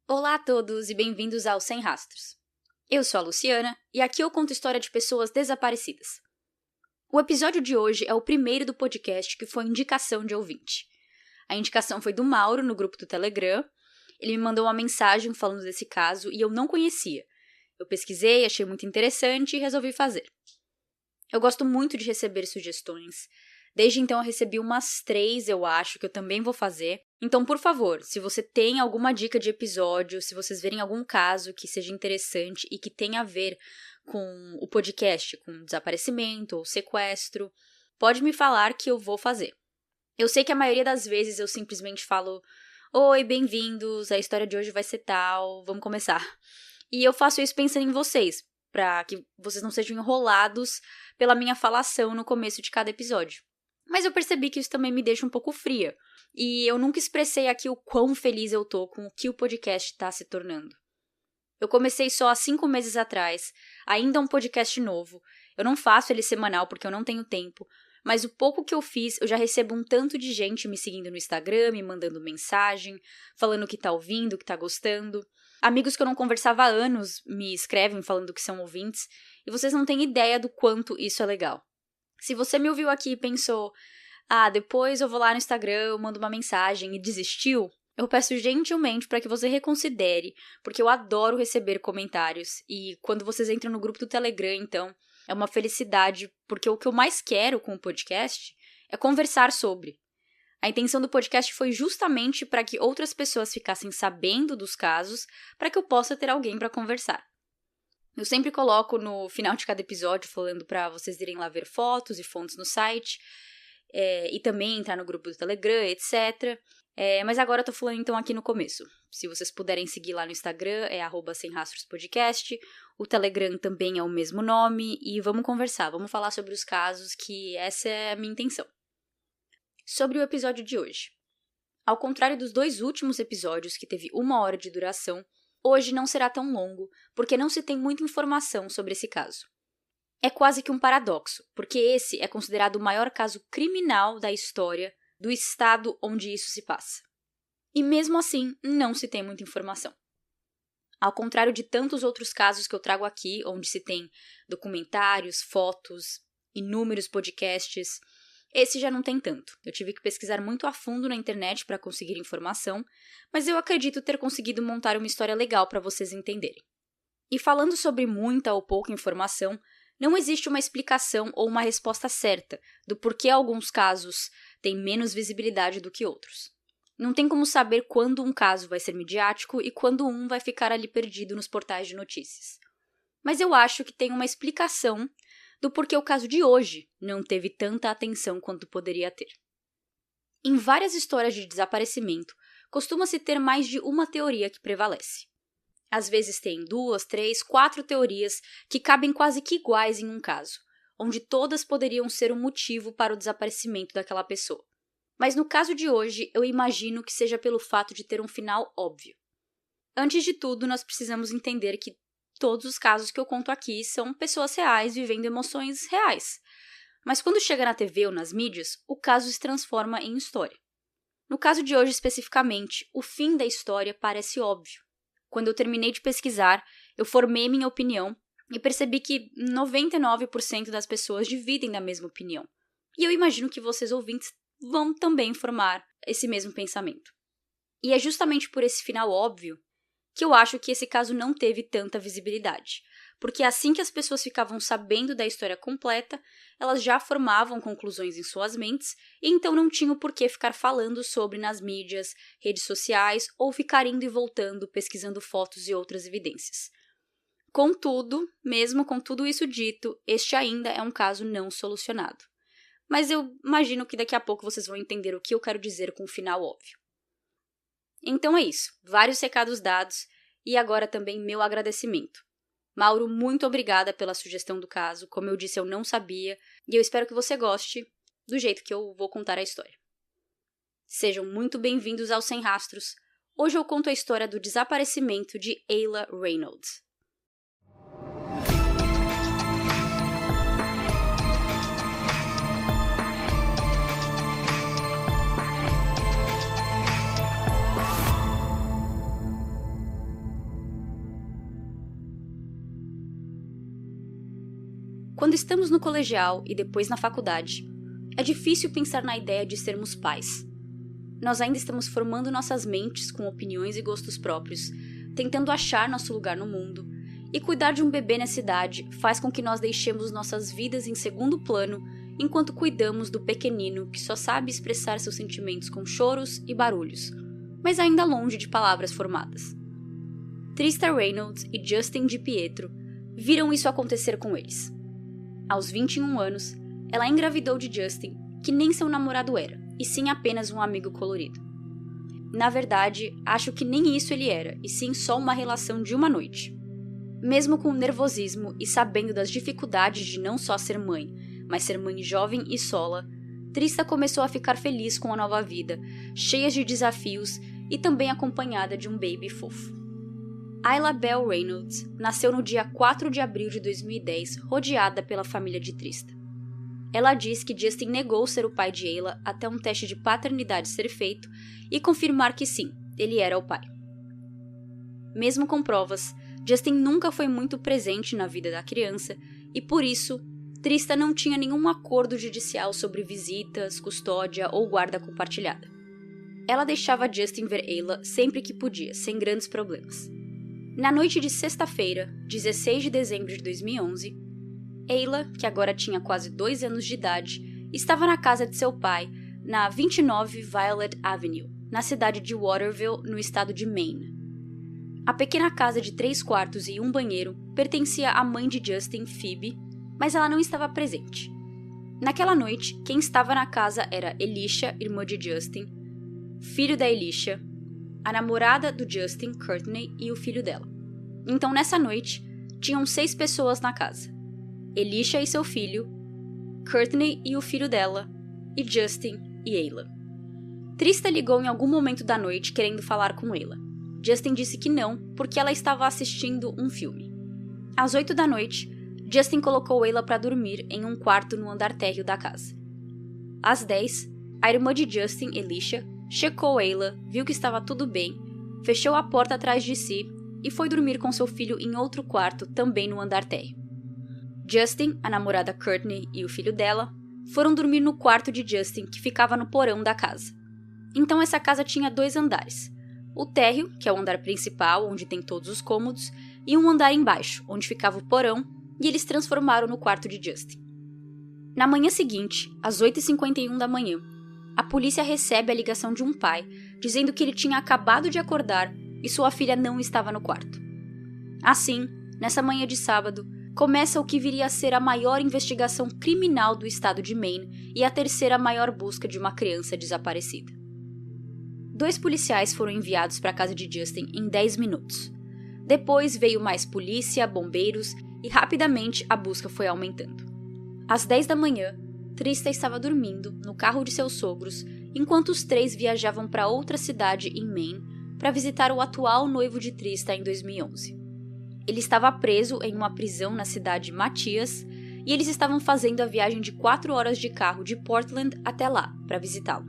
Olá a todos e bem-vindos ao Sem Rastros. Eu sou a Luciana e aqui eu conto história de pessoas desaparecidas. O episódio de hoje é o primeiro do podcast que foi indicação de ouvinte. A indicação foi do Mauro no grupo do Telegram. Ele me mandou uma mensagem falando desse caso e eu não conhecia. Eu pesquisei, achei muito interessante e resolvi fazer. Eu gosto muito de receber sugestões. Desde então eu recebi umas 3, eu acho, que eu também vou fazer. Então, por favor, se você tem alguma dica de episódio, se vocês verem algum caso que seja interessante e que tenha a ver com o podcast, com desaparecimento ou sequestro, pode me falar que eu vou fazer. Eu sei que a maioria das vezes eu simplesmente falo: "Oi, bem-vindos, a história de hoje vai ser tal, vamos começar". E eu faço isso pensando em vocês, para que vocês não sejam enrolados pela minha falação no começo de cada episódio. Mas eu percebi que isso também me deixa um pouco fria. E eu nunca expressei aqui o quão feliz eu tô com o que o podcast está se tornando. Eu comecei só há 5 meses atrás, ainda um podcast novo. Eu não faço ele semanal porque eu não tenho tempo, mas o pouco que eu fiz, eu já recebo um tanto de gente me seguindo no Instagram, me mandando mensagem, falando que tá ouvindo, que tá gostando. Amigos que eu não conversava há anos me escrevem falando que são ouvintes, e vocês não têm ideia do quanto isso é legal. Se você me ouviu aqui e pensou: depois eu vou lá no Instagram, eu mando uma mensagem e desistiu, eu peço gentilmente para que você reconsidere, porque eu adoro receber comentários e quando vocês entram no grupo do Telegram, então, é uma felicidade, porque o que eu mais quero com o podcast é conversar sobre. A intenção do podcast foi justamente para que outras pessoas ficassem sabendo dos casos, para que eu possa ter alguém para conversar. Eu sempre coloco no final de cada episódio falando para vocês irem lá ver fotos e fontes no site, e também entrar no grupo do Telegram, etc. Mas agora eu tô falando então aqui no começo. Se vocês puderem seguir lá no Instagram, é @semrastrospodcast. O Telegram também é o mesmo nome. E vamos conversar, vamos falar sobre os casos, que essa é a minha intenção. Sobre o episódio de hoje. Ao contrário dos 2 últimos episódios, que teve 1 hora de duração, hoje não será tão longo, porque não se tem muita informação sobre esse caso. É quase que um paradoxo, porque esse é considerado o maior caso criminal da história do estado onde isso se passa. E mesmo assim, não se tem muita informação. Ao contrário de tantos outros casos que eu trago aqui, onde se tem documentários, fotos, inúmeros podcasts, esse já não tem tanto. Eu tive que pesquisar muito a fundo na internet para conseguir informação, mas eu acredito ter conseguido montar uma história legal para vocês entenderem. E falando sobre muita ou pouca informação, não existe uma explicação ou uma resposta certa do porquê alguns casos têm menos visibilidade do que outros. Não tem como saber quando um caso vai ser midiático e quando um vai ficar ali perdido nos portais de notícias. Mas eu acho que tem uma explicação do porquê o caso de hoje não teve tanta atenção quanto poderia ter. Em várias histórias de desaparecimento, costuma-se ter mais de uma teoria que prevalece. Às vezes tem 2, 3, 4 teorias que cabem quase que iguais em um caso, onde todas poderiam ser um motivo para o desaparecimento daquela pessoa. Mas no caso de hoje, eu imagino que seja pelo fato de ter um final óbvio. Antes de tudo, nós precisamos entender que todos os casos que eu conto aqui são pessoas reais vivendo emoções reais. Mas quando chega na TV ou nas mídias, o caso se transforma em história. No caso de hoje especificamente, o fim da história parece óbvio. Quando eu terminei de pesquisar, eu formei minha opinião e percebi que 99% das pessoas dividem da mesma opinião. E eu imagino que vocês ouvintes vão também formar esse mesmo pensamento. E é justamente por esse final óbvio que eu acho que esse caso não teve tanta visibilidade, porque assim que as pessoas ficavam sabendo da história completa, elas já formavam conclusões em suas mentes e então não tinham por que ficar falando sobre nas mídias, redes sociais ou ficar indo e voltando pesquisando fotos e outras evidências. Contudo, mesmo com tudo isso dito, este ainda é um caso não solucionado. Mas eu imagino que daqui a pouco vocês vão entender o que eu quero dizer com o final óbvio. Então é isso, vários recados dados e agora também meu agradecimento. Mauro, muito obrigada pela sugestão do caso, como eu disse eu não sabia e eu espero que você goste do jeito que eu vou contar a história. Sejam muito bem-vindos ao Sem Rastros. Hoje eu conto a história do desaparecimento de Ayla Reynolds. Quando estamos no colegial e depois na faculdade, é difícil pensar na ideia de sermos pais. Nós ainda estamos formando nossas mentes com opiniões e gostos próprios, tentando achar nosso lugar no mundo, e cuidar de um bebê nessa idade faz com que nós deixemos nossas vidas em segundo plano enquanto cuidamos do pequenino que só sabe expressar seus sentimentos com choros e barulhos, mas ainda longe de palavras formadas. Trista Reynolds e Justin DiPietro viram isso acontecer com eles. Aos 21 anos, ela engravidou de Justin, que nem seu namorado era, e sim apenas um amigo colorido. Na verdade, acho que nem isso ele era, e sim só uma relação de uma noite. Mesmo com o nervosismo e sabendo das dificuldades de não só ser mãe, mas ser mãe jovem e sola, Trista começou a ficar feliz com a nova vida, cheia de desafios e também acompanhada de um baby fofo. Ayla Bell Reynolds nasceu no dia 4 de abril de 2010, rodeada pela família de Trista. Ela diz que Justin negou ser o pai de Ayla até um teste de paternidade ser feito e confirmar que sim, ele era o pai. Mesmo com provas, Justin nunca foi muito presente na vida da criança e, por isso, Trista não tinha nenhum acordo judicial sobre visitas, custódia ou guarda compartilhada. Ela deixava Justin ver Ayla sempre que podia, sem grandes problemas. Na noite de sexta-feira, 16 de dezembro de 2011, Ayla, que agora tinha quase 2 anos de idade, estava na casa de seu pai, na 29 Violet Avenue, na cidade de Waterville, no estado de Maine. A pequena casa de 3 quartos e um banheiro pertencia à mãe de Justin, Phoebe, mas ela não estava presente. Naquela noite, quem estava na casa era Elisha, irmã de Justin, filho da Elisha, a namorada do Justin, Courtney, e o filho dela. Então, nessa noite, tinham 6 pessoas na casa. Elisha e seu filho, Courtney e o filho dela, e Justin e Ayla. Trista ligou em algum momento da noite querendo falar com Ayla. Justin disse que não, porque ela estava assistindo um filme. Às 8 da noite, Justin colocou Ayla para dormir em um quarto no andar térreo da casa. Às 10, a irmã de Justin, Elisha, checou Ayla, viu que estava tudo bem, fechou a porta atrás de si e foi dormir com seu filho em outro quarto, também no andar térreo. Justin, a namorada Courtney e o filho dela foram dormir no quarto de Justin, que ficava no porão da casa. Então essa casa tinha 2 andares. O térreo, que é o andar principal, onde tem todos os cômodos, e um andar embaixo, onde ficava o porão, e eles transformaram no quarto de Justin. Na manhã seguinte, às 8h51 da manhã, a polícia recebe a ligação de um pai, dizendo que ele tinha acabado de acordar e sua filha não estava no quarto. Assim, nessa manhã de sábado, começa o que viria a ser a maior investigação criminal do estado de Maine e a 3ª maior busca de uma criança desaparecida. 2 policiais foram enviados para a casa de Justin em 10 minutos. Depois veio mais polícia, bombeiros e rapidamente a busca foi aumentando. Às 10 da manhã, Trista estava dormindo no carro de seus sogros enquanto os 3 viajavam para outra cidade em Maine para visitar o atual noivo de Trista em 2011. Ele estava preso em uma prisão na cidade de Matthias e eles estavam fazendo a viagem de 4 horas de carro de Portland até lá para visitá-lo.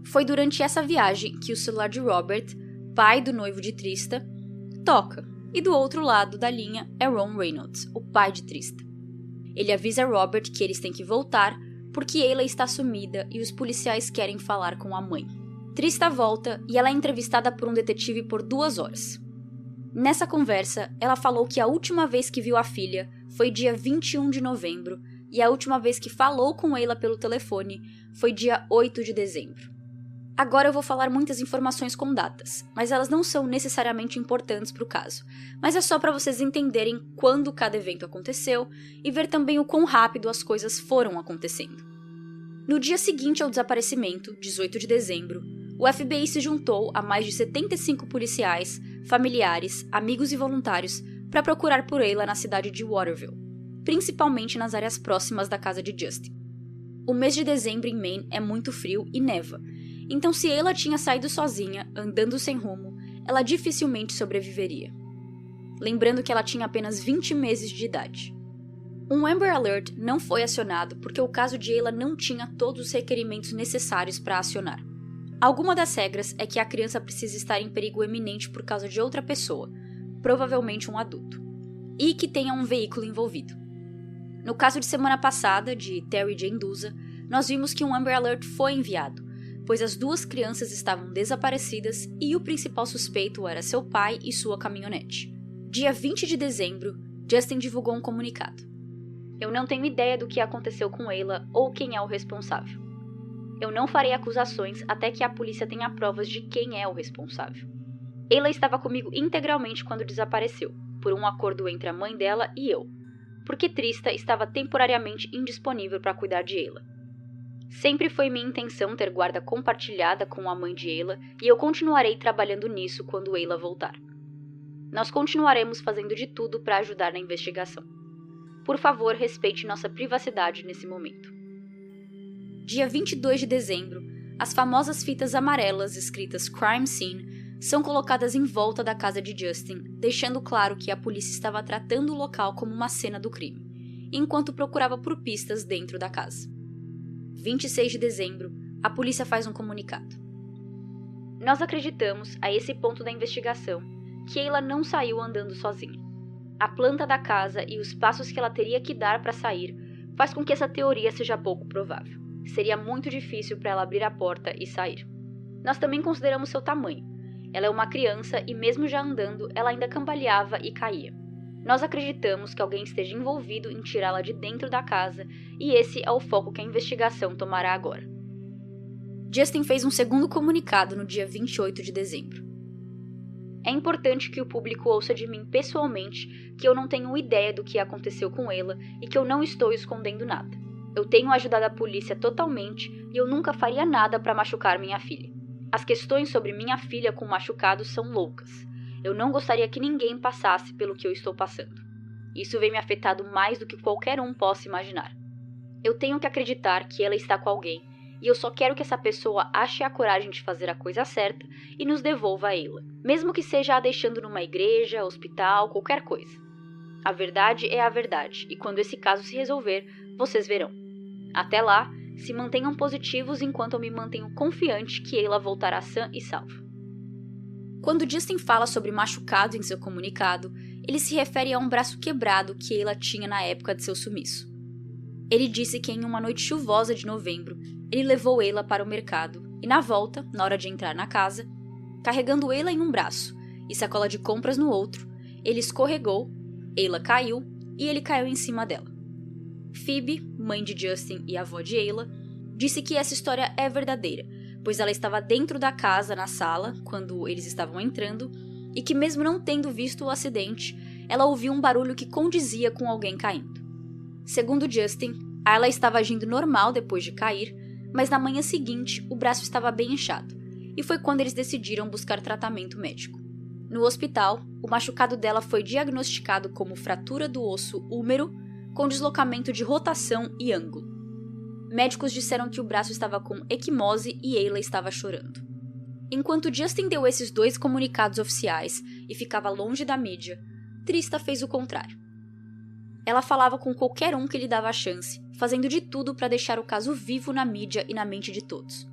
Foi durante essa viagem que o celular de Robert, pai do noivo de Trista, toca, e do outro lado da linha é Ron Reynolds, o pai de Trista. Ele avisa Robert que eles têm que voltar porque Ayla está sumida e os policiais querem falar com a mãe. Trista volta e ela é entrevistada por um detetive por 2 horas. Nessa conversa, ela falou que a última vez que viu a filha foi dia 21 de novembro e a última vez que falou com Ayla pelo telefone foi dia 8 de dezembro. Agora eu vou falar muitas informações com datas, mas elas não são necessariamente importantes para o caso, mas é só para vocês entenderem quando cada evento aconteceu e ver também o quão rápido as coisas foram acontecendo. No dia seguinte ao desaparecimento, 18 de dezembro, o FBI se juntou a mais de 75 policiais, familiares, amigos e voluntários para procurar por Ayla na cidade de Waterville, principalmente nas áreas próximas da casa de Justin. O mês de dezembro em Maine é muito frio e neva, então se Ayla tinha saído sozinha, andando sem rumo, ela dificilmente sobreviveria. Lembrando que ela tinha apenas 20 meses de idade. Um Amber Alert não foi acionado porque o caso de Ayla não tinha todos os requerimentos necessários para acionar. Alguma das regras é que a criança precisa estar em perigo iminente por causa de outra pessoa, provavelmente um adulto, e que tenha um veículo envolvido. No caso de semana passada, de Terry Jane Dusa, nós vimos que um Amber Alert foi enviado, pois as 2 crianças estavam desaparecidas e o principal suspeito era seu pai e sua caminhonete. Dia 20 de dezembro, Justin divulgou um comunicado. Eu não tenho ideia do que aconteceu com Ayla ou quem é o responsável. Eu não farei acusações até que a polícia tenha provas de quem é o responsável. Ayla estava comigo integralmente quando desapareceu, por um acordo entre a mãe dela e eu, porque Trista estava temporariamente indisponível para cuidar de Ayla. Sempre foi minha intenção ter guarda compartilhada com a mãe de Ayla e eu continuarei trabalhando nisso quando Ayla voltar. Nós continuaremos fazendo de tudo para ajudar na investigação. Por favor, respeite nossa privacidade nesse momento. Dia 22 de dezembro, as famosas fitas amarelas escritas Crime Scene são colocadas em volta da casa de Justin, deixando claro que a polícia estava tratando o local como uma cena do crime, enquanto procurava por pistas dentro da casa. 26 de dezembro, a polícia faz um comunicado. Nós acreditamos, a esse ponto da investigação, que Ayla não saiu andando sozinha. A planta da casa e os passos que ela teria que dar para sair faz com que essa teoria seja pouco provável. Seria muito difícil para ela abrir a porta e sair. Nós também consideramos seu tamanho. Ela é uma criança e mesmo já andando, ela ainda cambaleava e caía. Nós acreditamos que alguém esteja envolvido em tirá-la de dentro da casa e esse é o foco que a investigação tomará agora. Justin fez um segundo comunicado no dia 28 de dezembro. É importante que o público ouça de mim pessoalmente que eu não tenho ideia do que aconteceu com ela e que eu não estou escondendo nada. Eu tenho ajudado a polícia totalmente e eu nunca faria nada para machucar minha filha. As questões sobre minha filha com machucados são loucas. Eu não gostaria que ninguém passasse pelo que eu estou passando. Isso vem me afetado mais do que qualquer um possa imaginar. Eu tenho que acreditar que ela está com alguém e eu só quero que essa pessoa ache a coragem de fazer a coisa certa e nos devolva a Ayla, mesmo que seja a deixando numa igreja, hospital, qualquer coisa. A verdade é a verdade e quando esse caso se resolver, vocês verão. Até lá, se mantenham positivos enquanto eu me mantenho confiante que Ayla voltará sã e salva. Quando Justin fala sobre machucado em seu comunicado, ele se refere a um braço quebrado que Ayla tinha na época de seu sumiço. Ele disse que em uma noite chuvosa de novembro, ele levou Ayla para o mercado e na volta, na hora de entrar na casa, carregando Ayla em um braço e sacola de compras no outro, ele escorregou, Ayla caiu e ele caiu em cima dela. Phoebe, mãe de Justin e avó de Ayla, disse que essa história é verdadeira, pois ela estava dentro da casa, na sala, quando eles estavam entrando, e que mesmo não tendo visto o acidente, ela ouviu um barulho que condizia com alguém caindo. Segundo Justin, Ayla estava agindo normal depois de cair, mas na manhã seguinte o braço estava bem inchado, e foi quando eles decidiram buscar tratamento médico. No hospital, o machucado dela foi diagnosticado como fratura do osso húmero, com deslocamento de rotação e ângulo. Médicos disseram que o braço estava com equimose e Ayla estava chorando. Enquanto Justin deu esses 2 comunicados oficiais e ficava longe da mídia, Trista fez o contrário. Ela falava com qualquer um que lhe dava a chance, fazendo de tudo para deixar o caso vivo na mídia e na mente de todos.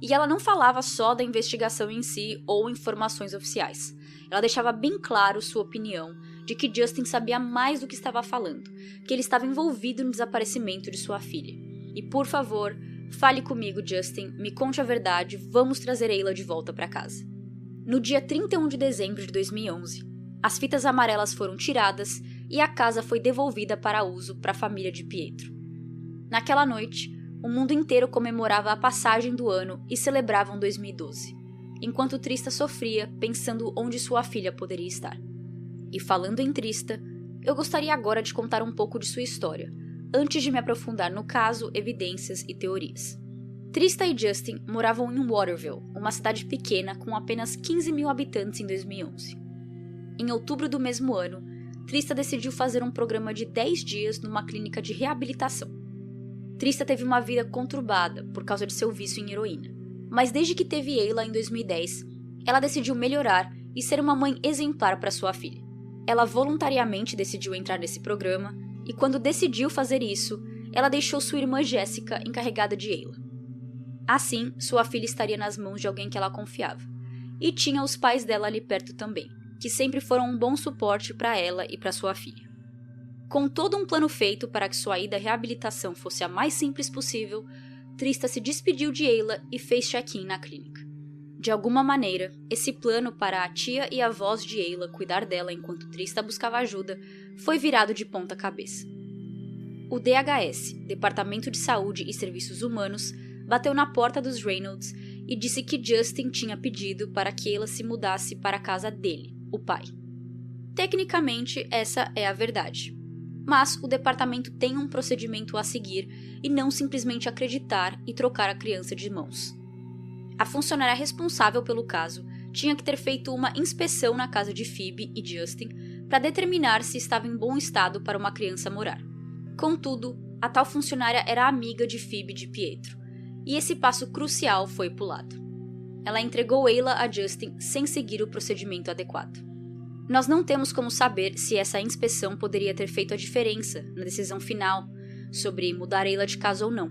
E ela não falava só da investigação em si ou informações oficiais. Ela deixava bem claro sua opinião de que Justin sabia mais do que estava falando, que ele estava envolvido no desaparecimento de sua filha. E por favor, fale comigo, Justin, me conte a verdade, vamos trazer Ayla de volta para casa. No dia 31 de dezembro de 2011, as fitas amarelas foram tiradas e a casa foi devolvida para uso para a família de Pietro. Naquela noite, o mundo inteiro comemorava a passagem do ano e celebravam 2012, enquanto Trista sofria pensando onde sua filha poderia estar. E falando em Trista, eu gostaria agora de contar um pouco de sua história, antes de me aprofundar no caso, evidências e teorias. Trista e Justin moravam em Waterville, uma cidade pequena com apenas 15 mil habitantes em 2011. Em outubro do mesmo ano, Trista decidiu fazer um programa de 10 dias numa clínica de reabilitação. Trista teve uma vida conturbada por causa de seu vício em heroína, mas desde que teve Ayla em 2010, ela decidiu melhorar e ser uma mãe exemplar para sua filha. Ela voluntariamente decidiu entrar nesse programa e quando decidiu fazer isso, ela deixou sua irmã Jéssica encarregada de Ayla. Assim, sua filha estaria nas mãos de alguém que ela confiava. E tinha os pais dela ali perto também, que sempre foram um bom suporte para ela e para sua filha. Com todo um plano feito para que sua ida à reabilitação fosse a mais simples possível, Trista se despediu de Ayla e fez check-in na clínica. De alguma maneira, esse plano para a tia e avós de Ayla cuidar dela enquanto Trista buscava ajuda foi virado de ponta cabeça. O DHS, Departamento de Saúde e Serviços Humanos, bateu na porta dos Reynolds e disse que Justin tinha pedido para que Ayla se mudasse para a casa dele, o pai. Tecnicamente, essa é a verdade. Mas o departamento tem um procedimento a seguir e não simplesmente acreditar e trocar a criança de mãos. A funcionária responsável pelo caso tinha que ter feito uma inspeção na casa de Phoebe e Justin para determinar se estava em bom estado para uma criança morar. Contudo, a tal funcionária era amiga de Phoebe e de Pietro, e esse passo crucial foi pulado. Ela entregou Ayla a Justin sem seguir o procedimento adequado. Nós não temos como saber se essa inspeção poderia ter feito a diferença na decisão final sobre mudar Ayla de casa ou não.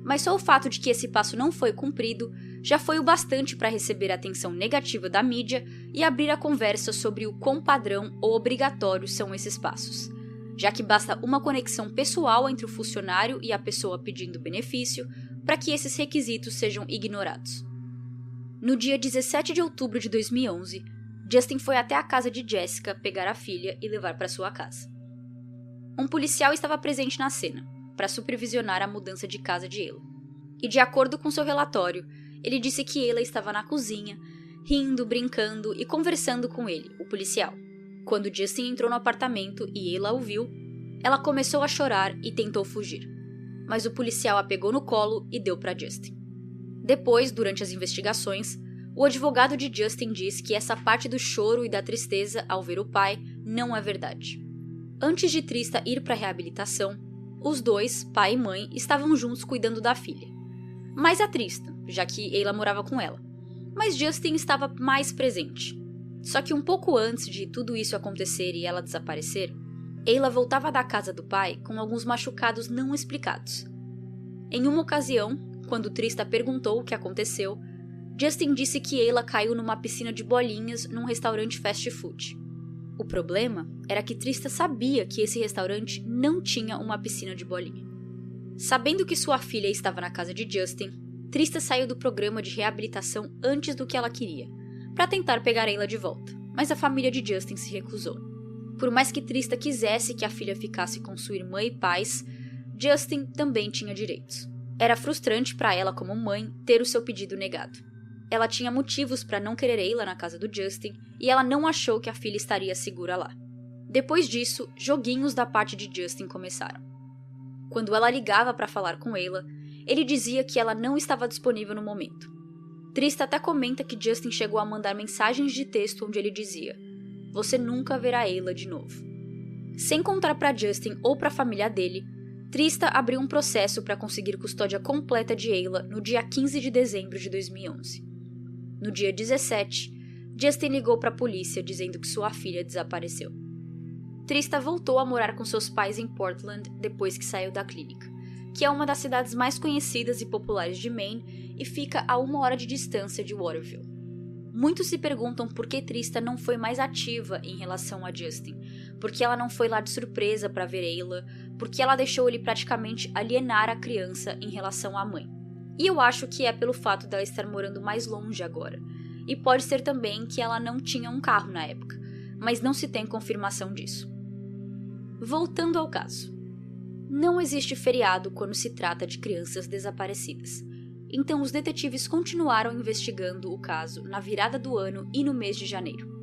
Mas só o fato de que esse passo não foi cumprido já foi o bastante para receber a atenção negativa da mídia e abrir a conversa sobre o quão padrão ou obrigatório são esses passos, já que basta uma conexão pessoal entre o funcionário e a pessoa pedindo benefício para que esses requisitos sejam ignorados. No dia 17 de outubro de 2011, Justin foi até a casa de Jessica pegar a filha e levar para sua casa. Um policial estava presente na cena, para supervisionar a mudança de casa de Ayla. E de acordo com seu relatório, ele disse que Ayla estava na cozinha, rindo, brincando e conversando com ele, o policial. Quando Justin entrou no apartamento e Ayla o viu, ela começou a chorar e tentou fugir. Mas o policial a pegou no colo e deu para Justin. Depois, durante as investigações, o advogado de Justin diz que essa parte do choro e da tristeza ao ver o pai não é verdade. Antes de Trista ir para a reabilitação, os dois, pai e mãe, estavam juntos cuidando da filha. Mais a Trista, já que Ayla morava com ela. Mas Justin estava mais presente. Só que um pouco antes de tudo isso acontecer e ela desaparecer, Ayla voltava da casa do pai com alguns machucados não explicados. Em uma ocasião, quando Trista perguntou o que aconteceu, Justin disse que Ayla caiu numa piscina de bolinhas num restaurante fast food. O problema era que Trista sabia que esse restaurante não tinha uma piscina de bolinha. Sabendo que sua filha estava na casa de Justin, Trista saiu do programa de reabilitação antes do que ela queria, para tentar pegar Ayla de volta, mas a família de Justin se recusou. Por mais que Trista quisesse que a filha ficasse com sua irmã e pais, Justin também tinha direitos. Era frustrante para ela como mãe ter o seu pedido negado. Ela tinha motivos para não querer Ayla na casa do Justin e ela não achou que a filha estaria segura lá. Depois disso, joguinhos da parte de Justin começaram. Quando ela ligava para falar com Ayla, ele dizia que ela não estava disponível no momento. Trista até comenta que Justin chegou a mandar mensagens de texto onde ele dizia: "Você nunca verá Ayla de novo." Sem contar para Justin ou para a família dele, Trista abriu um processo para conseguir custódia completa de Ayla no dia 15 de dezembro de 2011. No dia 17, Justin ligou para a polícia dizendo que sua filha desapareceu. Trista voltou a morar com seus pais em Portland depois que saiu da clínica, que é uma das cidades mais conhecidas e populares de Maine e fica a 1 hora de distância de Waterville. Muitos se perguntam por que Trista não foi mais ativa em relação a Justin, porque ela não foi lá de surpresa para ver Ayla, porque ela deixou ele praticamente alienar a criança em relação à mãe. E eu acho que é pelo fato dela estar morando mais longe agora. E pode ser também que ela não tinha um carro na época, mas não se tem confirmação disso. Voltando ao caso. Não existe feriado quando se trata de crianças desaparecidas. Então os detetives continuaram investigando o caso na virada do ano e no mês de janeiro.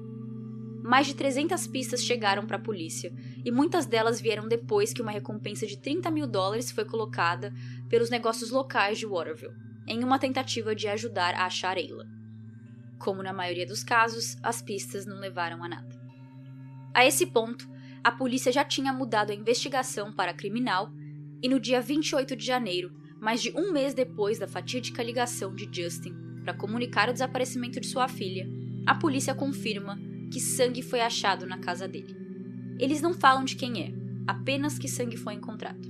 Mais de 300 pistas chegaram para a polícia, e muitas delas vieram depois que uma recompensa de $30 mil foi colocada pelos negócios locais de Waterville, em uma tentativa de ajudar a achar Ayla. Como na maioria dos casos, as pistas não levaram a nada. A esse ponto, a polícia já tinha mudado a investigação para criminal, e no dia 28 de janeiro, mais de um mês depois da fatídica ligação de Justin para comunicar o desaparecimento de sua filha, a polícia confirma que sangue foi achado na casa dele. Eles não falam de quem é, apenas que sangue foi encontrado.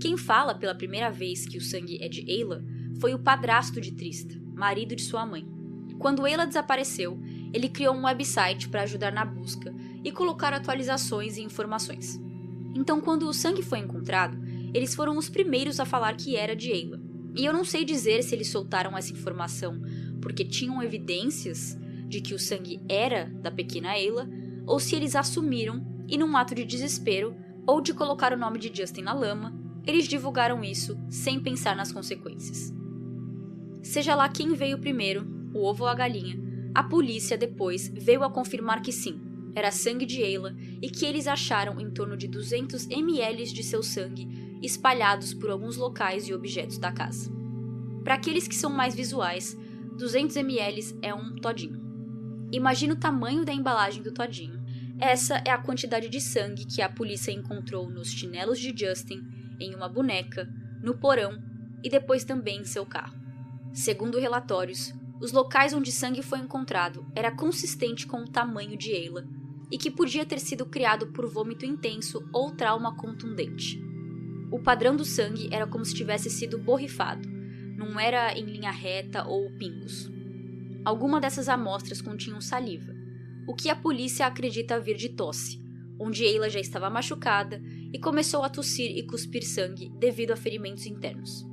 Quem fala pela primeira vez que o sangue é de Ayla foi o padrasto de Trista, marido de sua mãe. Quando Ayla desapareceu, ele criou um website para ajudar na busca e colocar atualizações e informações. Então, quando o sangue foi encontrado, eles foram os primeiros a falar que era de Ayla. E eu não sei dizer se eles soltaram essa informação porque tinham evidências de que o sangue era da pequena Ayla, ou se eles assumiram e, num ato de desespero ou de colocar o nome de Justin na lama, eles divulgaram isso sem pensar nas consequências. Seja lá quem veio primeiro, o ovo ou a galinha, a polícia depois veio a confirmar que sim, era sangue de Ayla e que eles acharam em torno de 200 ml de seu sangue espalhados por alguns locais e objetos da casa. Para aqueles que são mais visuais, 200 ml é um todinho. Imagina o tamanho da embalagem do todinho. Essa é a quantidade de sangue que a polícia encontrou nos chinelos de Justin, em uma boneca, no porão e depois também em seu carro. Segundo relatórios, os locais onde sangue foi encontrado era consistente com o tamanho de Ayla e que podia ter sido criado por vômito intenso ou trauma contundente. O padrão do sangue era como se tivesse sido borrifado, não era em linha reta ou pingos. Algumas dessas amostras continham saliva, o que a polícia acredita vir de tosse, onde Ayla já estava machucada e começou a tossir e cuspir sangue devido a ferimentos internos.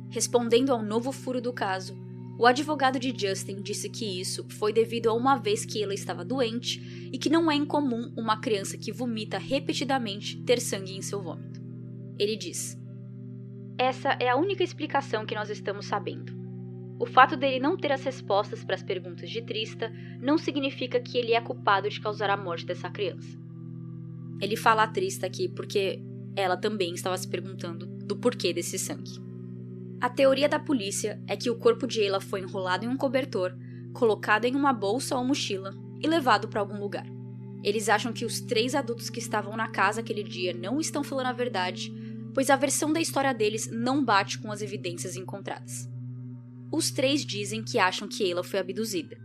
Respondendo ao novo furo do caso, o advogado de Justin disse que isso foi devido a uma vez que Ayla estava doente e que não é incomum uma criança que vomita repetidamente ter sangue em seu vômito. Ele diz: "Essa é a única explicação que nós estamos sabendo. O fato dele não ter as respostas para as perguntas de Trista não significa que ele é culpado de causar a morte dessa criança." Ele fala a Trista aqui porque ela também estava se perguntando do porquê desse sangue. A teoria da polícia é que o corpo de Ayla foi enrolado em um cobertor, colocado em uma bolsa ou mochila e levado para algum lugar. Eles acham que os 3 adultos que estavam na casa aquele dia não estão falando a verdade, pois a versão da história deles não bate com as evidências encontradas. Os 3 dizem que acham que Ayla foi abduzida,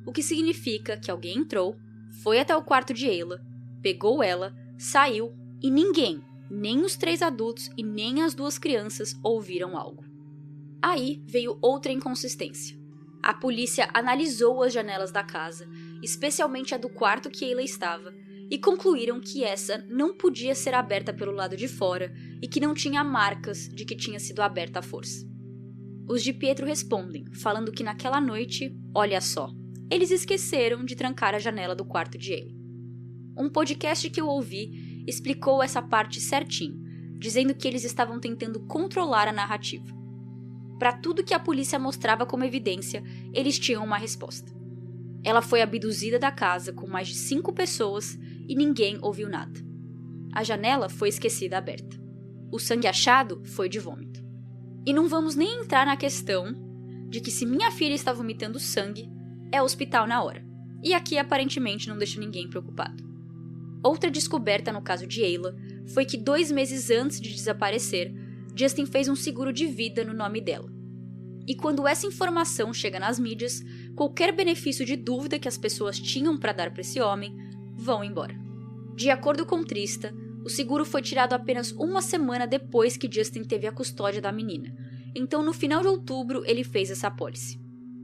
o que significa que alguém entrou, foi até o quarto de Ayla, pegou ela, saiu e ninguém, nem os 3 adultos e nem as 2 crianças, ouviram algo. Aí veio outra inconsistência. A polícia analisou as janelas da casa, especialmente a do quarto que Ayla estava, e concluíram que essa não podia ser aberta pelo lado de fora e que não tinha marcas de que tinha sido aberta à força. Os de Pietro respondem, falando que naquela noite, olha só, eles esqueceram de trancar a janela do quarto de Ayla. Um podcast que eu ouvi explicou essa parte certinho, dizendo que eles estavam tentando controlar a narrativa. Para tudo que a polícia mostrava como evidência, eles tinham uma resposta. Ela foi abduzida da casa com mais de 5 pessoas e ninguém ouviu nada. A janela foi esquecida aberta. O sangue achado foi de vômito. E não vamos nem entrar na questão de que se minha filha está vomitando sangue, é hospital na hora. E aqui aparentemente não deixa ninguém preocupado. Outra descoberta no caso de Ayla foi que 2 meses antes de desaparecer, Justin fez um seguro de vida no nome dela. E quando essa informação chega nas mídias, qualquer benefício de dúvida que as pessoas tinham para dar para esse homem vão embora. De acordo com Trista, o seguro foi tirado apenas 1 semana depois que Justin teve a custódia da menina. Então, no final de outubro, ele fez essa apólice.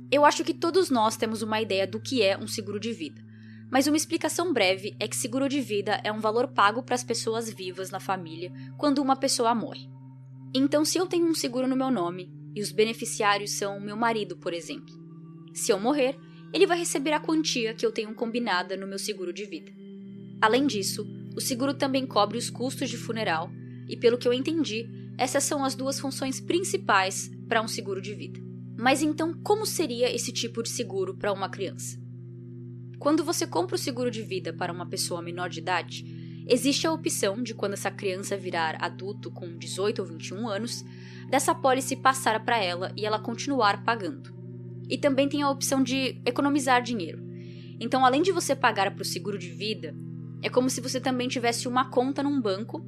Eu acho que todos nós temos uma ideia do que é um seguro de vida. Mas uma explicação breve é que seguro de vida é um valor pago para as pessoas vivas na família quando uma pessoa morre. Então, se eu tenho um seguro no meu nome, e os beneficiários são meu marido, por exemplo, se eu morrer, ele vai receber a quantia que eu tenho combinada no meu seguro de vida. Além disso, o seguro também cobre os custos de funeral, e pelo que eu entendi, essas são as 2 funções principais para um seguro de vida. Mas então, como seria esse tipo de seguro para uma criança? Quando você compra o seguro de vida para uma pessoa menor de idade, existe a opção de, quando essa criança virar adulto com 18 ou 21 anos, dessa apólice passar para ela e ela continuar pagando. E também tem a opção de economizar dinheiro. Então, além de você pagar para o seguro de vida, é como se você também tivesse uma conta num banco,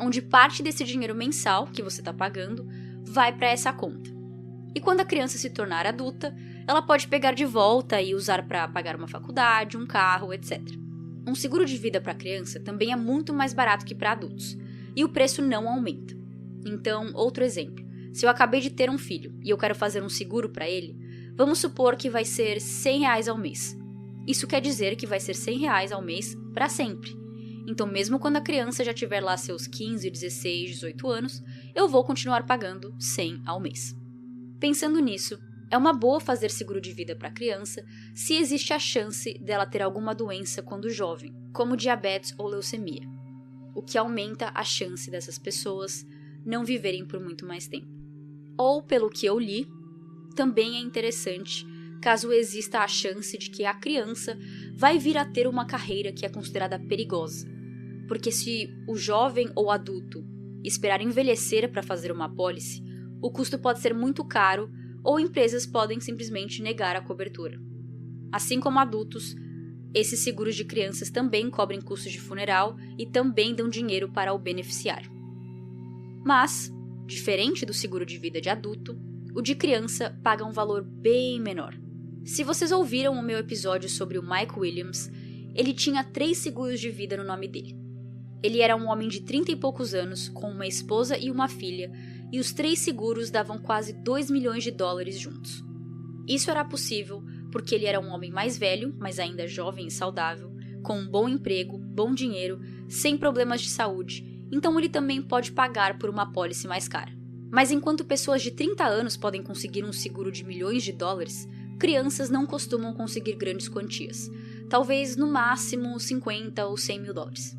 onde parte desse dinheiro mensal que você está pagando vai para essa conta. E quando a criança se tornar adulta, ela pode pegar de volta e usar para pagar uma faculdade, um carro, etc. Um seguro de vida para criança também é muito mais barato que para adultos, e o preço não aumenta. Então, outro exemplo, se eu acabei de ter um filho e eu quero fazer um seguro para ele, vamos supor que vai ser R$100 ao mês. Isso quer dizer que vai ser R$100 ao mês para sempre. Então, mesmo quando a criança já tiver lá seus 15, 16, 18 anos, eu vou continuar pagando 100 ao mês. Pensando nisso, é uma boa fazer seguro de vida para a criança se existe a chance dela ter alguma doença quando jovem, como diabetes ou leucemia, o que aumenta a chance dessas pessoas não viverem por muito mais tempo. Ou, pelo que eu li, também é interessante caso exista a chance de que a criança vai vir a ter uma carreira que é considerada perigosa, porque se o jovem ou adulto esperar envelhecer para fazer uma apólice, o custo pode ser muito caro ou empresas podem simplesmente negar a cobertura. Assim como adultos, esses seguros de crianças também cobrem custos de funeral e também dão dinheiro para o beneficiário. Mas, diferente do seguro de vida de adulto, o de criança paga um valor bem menor. Se vocês ouviram o meu episódio sobre o Mike Williams, ele tinha 3 seguros de vida no nome dele. Ele era um homem de 30 e poucos anos, com uma esposa e uma filha, e os 3 seguros davam quase 2 milhões de dólares juntos. Isso era possível porque ele era um homem mais velho, mas ainda jovem e saudável, com um bom emprego, bom dinheiro, sem problemas de saúde, então ele também pode pagar por uma apólice mais cara. Mas enquanto pessoas de 30 anos podem conseguir um seguro de milhões de dólares, crianças não costumam conseguir grandes quantias, talvez no máximo 50 ou 100 mil dólares.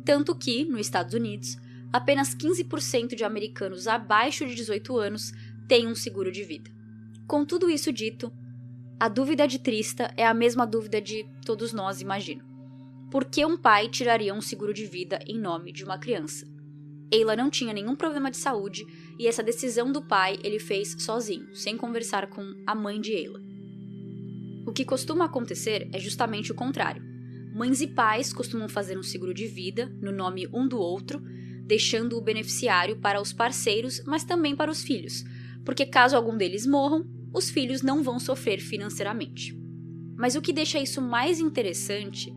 Tanto que, nos Estados Unidos, apenas 15% de americanos abaixo de 18 anos têm um seguro de vida. Com tudo isso dito, a dúvida de Trista é a mesma dúvida de todos nós, imagino. Por que um pai tiraria um seguro de vida em nome de uma criança? Ayla não tinha nenhum problema de saúde e essa decisão do pai ele fez sozinho, sem conversar com a mãe de Ayla. O que costuma acontecer é justamente o contrário. Mães e pais costumam fazer um seguro de vida no nome um do outro, deixando o beneficiário para os parceiros, mas também para os filhos, porque caso algum deles morram, os filhos não vão sofrer financeiramente. Mas o que deixa isso mais interessante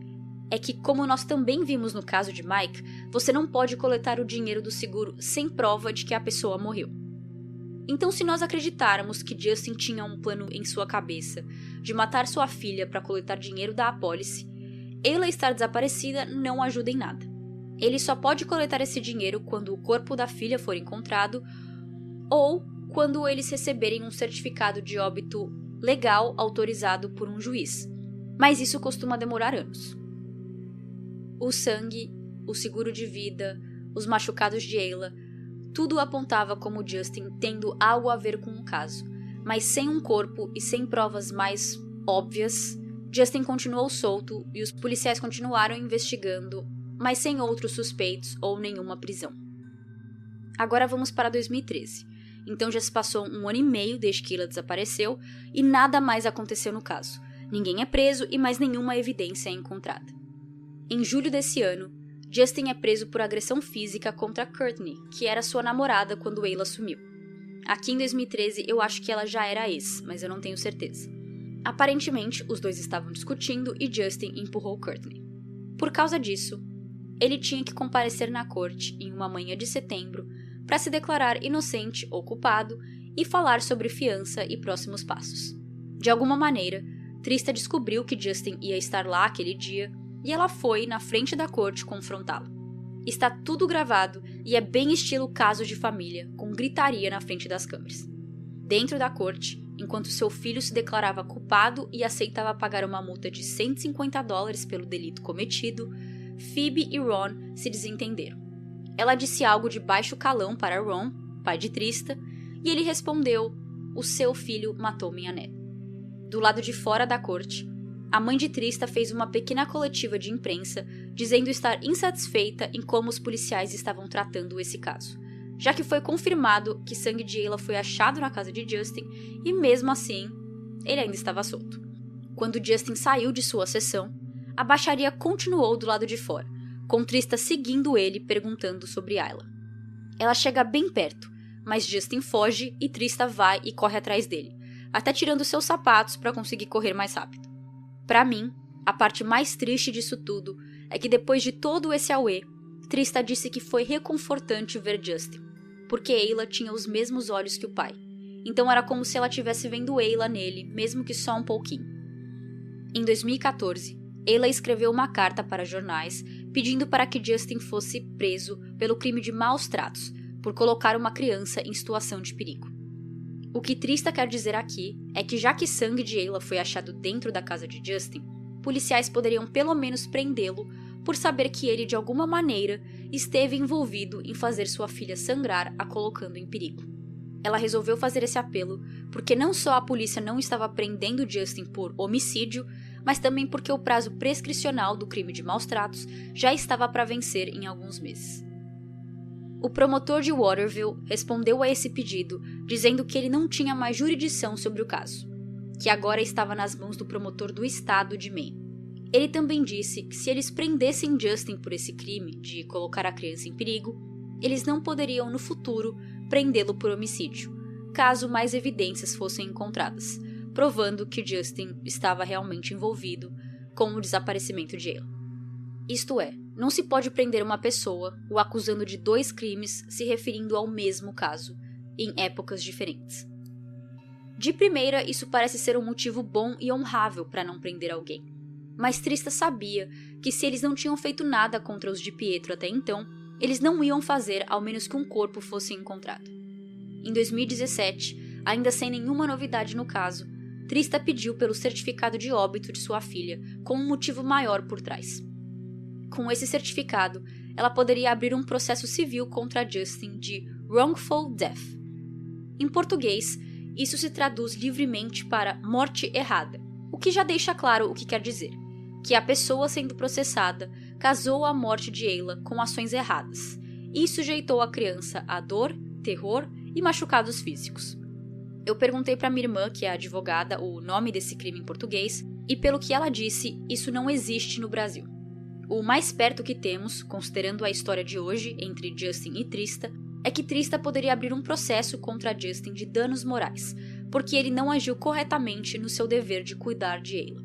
é que, como nós também vimos no caso de Mike, você não pode coletar o dinheiro do seguro sem prova de que a pessoa morreu. Então, se nós acreditarmos que Justin tinha um plano em sua cabeça de matar sua filha para coletar dinheiro da apólice, Ayla estar desaparecida não ajuda em nada. Ele só pode coletar esse dinheiro quando o corpo da filha for encontrado ou quando eles receberem um certificado de óbito legal autorizado por um juiz. Mas isso costuma demorar anos. O sangue, o seguro de vida, os machucados de Ayla, tudo apontava como Justin tendo algo a ver com o caso, mas sem um corpo e sem provas mais óbvias, Justin continuou solto e os policiais continuaram investigando, mas sem outros suspeitos ou nenhuma prisão. Agora vamos para 2013. Então já se passou 1 ano e meio desde que Ayla desapareceu e nada mais aconteceu no caso. Ninguém é preso e mais nenhuma evidência é encontrada. Em julho desse ano, Justin é preso por agressão física contra Courtney, que era sua namorada quando Ayla sumiu. Aqui em 2013 eu acho que ela já era ex, mas eu não tenho certeza. Aparentemente, os dois estavam discutindo e Justin empurrou Courtney. Por causa disso, ele tinha que comparecer na corte em uma manhã de setembro para se declarar inocente ou culpado e falar sobre fiança e próximos passos. De alguma maneira, Trista descobriu que Justin ia estar lá aquele dia e ela foi na frente da corte confrontá-lo. Está tudo gravado e é bem estilo caso de família, com gritaria na frente das câmeras. Dentro da corte, enquanto seu filho se declarava culpado e aceitava pagar uma multa de $150 pelo delito cometido, Phoebe e Ron se desentenderam. Ela disse algo de baixo calão para Ron, pai de Trista, e ele respondeu: "O seu filho matou minha neta." Do lado de fora da corte, a mãe de Trista fez uma pequena coletiva de imprensa dizendo estar insatisfeita em como os policiais estavam tratando esse caso, já que foi confirmado que sangue de Ayla foi achado na casa de Justin e, mesmo assim, ele ainda estava solto. Quando Justin saiu de sua sessão, a baixaria continuou do lado de fora, com Trista seguindo ele perguntando sobre Ayla. Ela chega bem perto, mas Justin foge e Trista vai e corre atrás dele, até tirando seus sapatos para conseguir correr mais rápido. Para mim, a parte mais triste disso tudo é que depois de todo esse auê, Trista disse que foi reconfortante ver Justin, porque Ayla tinha os mesmos olhos que o pai, então era como se ela estivesse vendo Ayla nele, mesmo que só um pouquinho. Em 2014, Ayla escreveu uma carta para jornais pedindo para que Justin fosse preso pelo crime de maus tratos, por colocar uma criança em situação de perigo. O que Trista quer dizer aqui é que, já que sangue de Ayla foi achado dentro da casa de Justin, policiais poderiam pelo menos prendê-lo por saber que ele, de alguma maneira, esteve envolvido em fazer sua filha sangrar, a colocando em perigo. Ela resolveu fazer esse apelo porque não só a polícia não estava prendendo Justin por homicídio, mas também porque o prazo prescricional do crime de maus tratos já estava para vencer em alguns meses. O promotor de Waterville respondeu a esse pedido, dizendo que ele não tinha mais jurisdição sobre o caso, que agora estava nas mãos do promotor do estado de Maine. Ele também disse que se eles prendessem Justin por esse crime de colocar a criança em perigo, eles não poderiam no futuro prendê-lo por homicídio, caso mais evidências fossem encontradas, provando que Justin estava realmente envolvido com o desaparecimento de Ayla. Isto é, não se pode prender uma pessoa o acusando de 2 crimes se referindo ao mesmo caso, em épocas diferentes. De primeira, isso parece ser um motivo bom e honrável para não prender alguém, mas Trista sabia que se eles não tinham feito nada contra os de Pietro até então, eles não iam fazer ao menos que um corpo fosse encontrado. Em 2017, ainda sem nenhuma novidade no caso, Trista pediu pelo certificado de óbito de sua filha, com um motivo maior por trás. Com esse certificado, ela poderia abrir um processo civil contra Justin de wrongful death. Em português, isso se traduz livremente para morte errada, o que já deixa claro o que quer dizer, que a pessoa sendo processada casou a morte de Ayla com ações erradas, e sujeitou a criança a dor, terror e machucados físicos. Eu perguntei para minha irmã, que é advogada, o nome desse crime em português, e pelo que ela disse, isso não existe no Brasil. O mais perto que temos, considerando a história de hoje entre Justin e Trista, é que Trista poderia abrir um processo contra Justin de danos morais, porque ele não agiu corretamente no seu dever de cuidar de Ayla.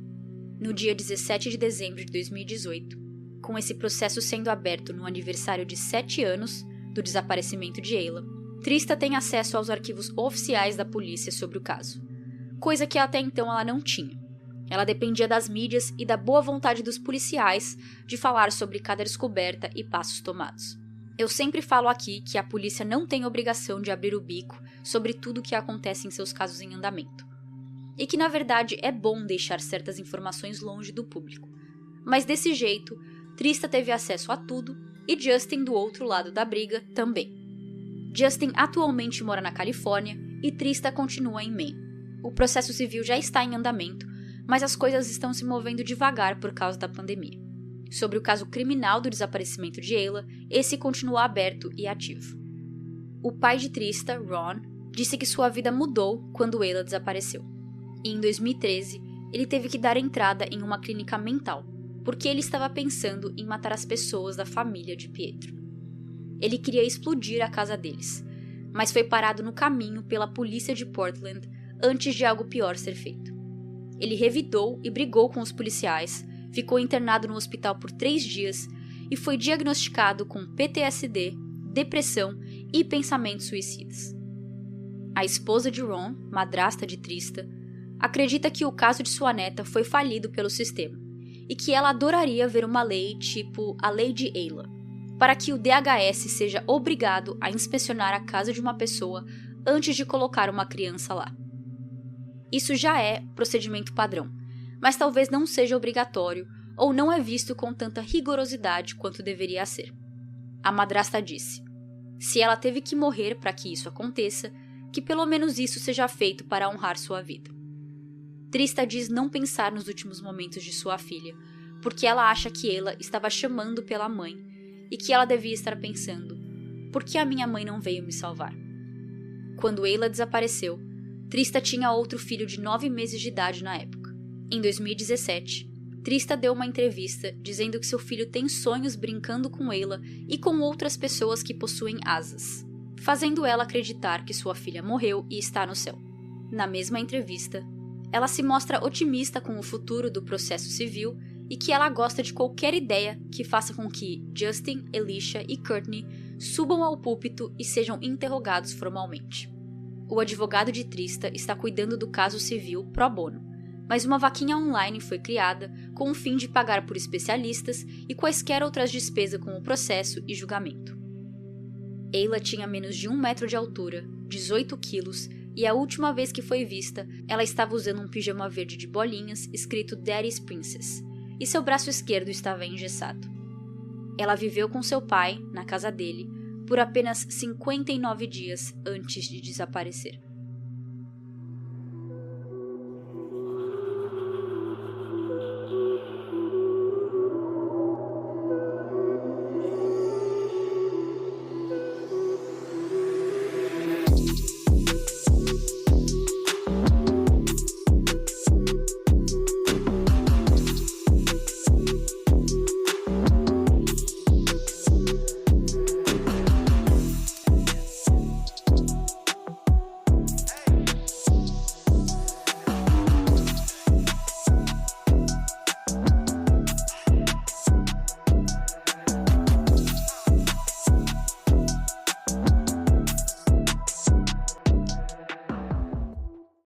No dia 17 de dezembro de 2018, com esse processo sendo aberto no aniversário de 7 anos do desaparecimento de Ayla, Trista tem acesso aos arquivos oficiais da polícia sobre o caso, coisa que até então ela não tinha. Ela dependia das mídias e da boa vontade dos policiais de falar sobre cada descoberta e passos tomados. Eu sempre falo aqui que a polícia não tem obrigação de abrir o bico sobre tudo o que acontece em seus casos em andamento. E que, na verdade, é bom deixar certas informações longe do público. Mas desse jeito, Trista teve acesso a tudo e Justin, do outro lado da briga, também. Justin atualmente mora na Califórnia e Trista continua em Maine. O processo civil já está em andamento, mas as coisas estão se movendo devagar por causa da pandemia. Sobre o caso criminal do desaparecimento de Ayla, esse continua aberto e ativo. O pai de Trista, Ron, disse que sua vida mudou quando Ayla desapareceu. E em 2013, ele teve que dar entrada em uma clínica mental, porque ele estava pensando em matar as pessoas da família de Pietro. Ele queria explodir a casa deles, mas foi parado no caminho pela polícia de Portland antes de algo pior ser feito. Ele revidou e brigou com os policiais, ficou internado no hospital por 3 dias e foi diagnosticado com PTSD, depressão e pensamentos suicidas. A esposa de Ron, madrasta de Trista, acredita que o caso de sua neta foi falido pelo sistema e que ela adoraria ver uma lei tipo a Lei de Ayla, para que o DHS seja obrigado a inspecionar a casa de uma pessoa antes de colocar uma criança lá. Isso já é procedimento padrão, mas talvez não seja obrigatório ou não é visto com tanta rigorosidade quanto deveria ser. A madrasta disse: se ela teve que morrer para que isso aconteça, que pelo menos isso seja feito para honrar sua vida. Trista diz não pensar nos últimos momentos de sua filha, porque ela acha que ela estava chamando pela mãe e que ela devia estar pensando: por que a minha mãe não veio me salvar? Quando Ayla desapareceu, Trista tinha outro filho de 9 meses de idade na época. Em 2017, Trista deu uma entrevista dizendo que seu filho tem sonhos brincando com Ayla e com outras pessoas que possuem asas, fazendo ela acreditar que sua filha morreu e está no céu. Na mesma entrevista, ela se mostra otimista com o futuro do processo civil e que ela gosta de qualquer ideia que faça com que Justin, Alicia e Courtney subam ao púlpito e sejam interrogados formalmente. O advogado de Trista está cuidando do caso civil pro bono, mas uma vaquinha online foi criada com o fim de pagar por especialistas e quaisquer outras despesas com o processo e julgamento. Ayla tinha menos de 1 metro de altura, 18 quilos, e a última vez que foi vista, ela estava usando um pijama verde de bolinhas escrito Daddy's Princess, e seu braço esquerdo estava engessado. Ela viveu com seu pai, na casa dele, por apenas 59 dias antes de desaparecer.